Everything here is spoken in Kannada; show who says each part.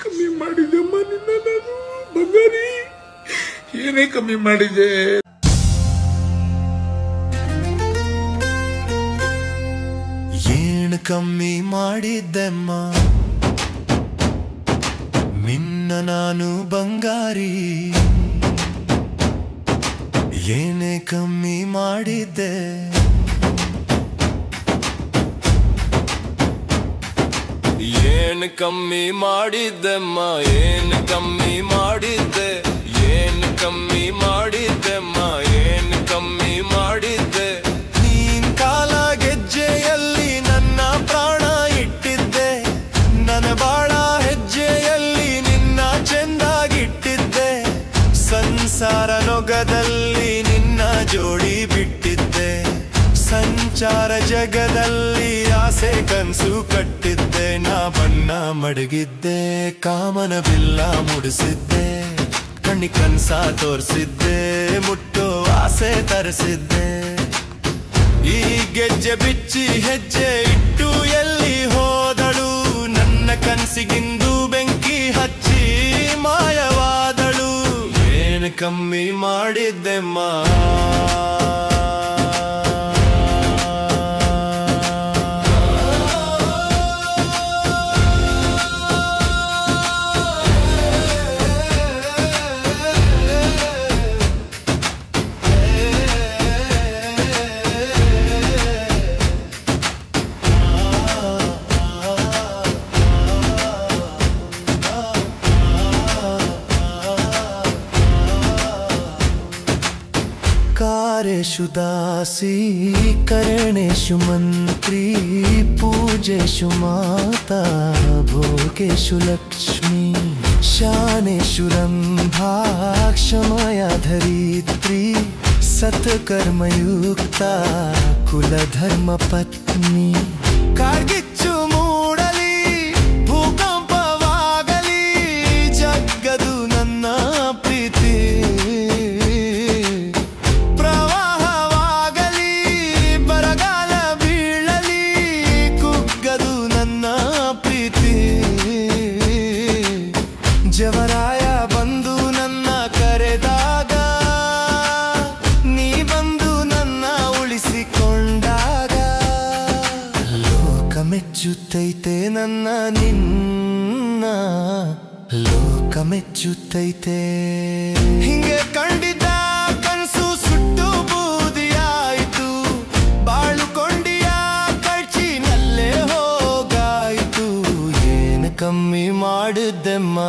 Speaker 1: ಕಮ್ಮಿ ಮಾಡಿದೆಮ್ಮ ನಿನ್ನ ನಾನು ಬಂಗಾರಿ, ಏನೇ ಕಮ್ಮಿ ಮಾಡಿದೆ?
Speaker 2: ಏನು ಕಮ್ಮಿ ಮಾಡಿದ್ದೆಮ್ಮ ನಿನ್ನ ನಾನು ಬಂಗಾರಿ, ಏನೇ ಕಮ್ಮಿ ಮಾಡಿದ್ದೆ? ಏನು ಕಮ್ಮಿ ಮಾಡಿದ್ದೆಮ್ಮ, ಏನು ಕಮ್ಮಿ ಮಾಡಿದ್ದೆ? ಏನು ಕಮ್ಮಿ ಮಾಡಿದ್ದೆಮ್ಮ, ಏನು ಕಮ್ಮಿ ಮಾಡಿದ್ದೆ? ನೀನ್ ಕಾಲ ಗೆಜ್ಜೆಯಲ್ಲಿ ನನ್ನ ಪ್ರಾಣ ಇಟ್ಟಿದ್ದೆ, ನನ್ನ ಬಾಳ ಹೆಜ್ಜೆಯಲ್ಲಿ ನಿನ್ನ ಚೆಂದಾಗಿಟ್ಟಿದ್ದೆ, ಸಂಸಾರ ನೊಗದಲ್ಲಿ ನಿನ್ನ ಜೋಡಿ ಬಿಟ್ಟಿದ್ದೆ, ಸಂಚಾರ ಜಗದಲ್ಲಿ ಆಸೆ ಕನ್ಸು ಕಟ್ಟಿದ್ದೆ, ನಾ ಬಣ್ಣ ಮಡಗಿದ್ದೆ, ಕಾಮನ ಬಿಲ್ಲ ಮುಡಿಸಿದ್ದೆ, ಕಣ್ಣಿ ಕನ್ಸ ತೋರಿಸಿದ್ದೆ, ಮುಟ್ಟೋ ಆಸೆ ತರಿಸಿದ್ದೆ. ಈ ಗೆಜ್ಜೆ ಬಿಚ್ಚಿ ಹೆಜ್ಜೆ ಇಟ್ಟು ಎಲ್ಲಿ ಹೋದಳು, ನನ್ನ ಕನ್ಸಿಗಿಂದು ಬೆಂಕಿ ಹಚ್ಚಿ ಮಾಯವಾದಳು. ಏನು ಕಮ್ಮಿ ಮಾಡಿದ್ದೆಮ್ಮ, कार्येषु दासी करणेषु मंत्री, पूजेषु माता भोगेषु लक्ष्मी, शानेषु रंभा क्षमया धरित्री, सत्कर्मयुक्ता कुलधर्म पत्नी. कार्गिच्चु मूडली भूकंपवागली जग्गदु नन्न प्रीति, ಜವರಾಯ ಬಂದು ನನ್ನ ಕರೆದಾಗ, ನೀ ಬಂದು ನನ್ನ ಉಳಿಸಿಕೊಂಡಾಗ, ಲೋಕ ಮೆಚ್ಚುತ್ತೈತೆ ನನ್ನ ನಿನ್ನ, ಲೋಕ ಮೆಚ್ಚುತ್ತೈತೆ. ಹಿಂಗೆ ಕಂಡಿದ್ದ ಕನಸು ಸುಟ್ಟು ಬೂದಿಯಾಯಿತು, ಬಾಳುಕೊಂಡಿಯ ಕಳ್ಚಿನಲ್ಲೇ ಹೋಗಾಯಿತು. ಏನು ಕಮ್ಮಿ ಮಾಡಿದ್ದೆಮ್ಮ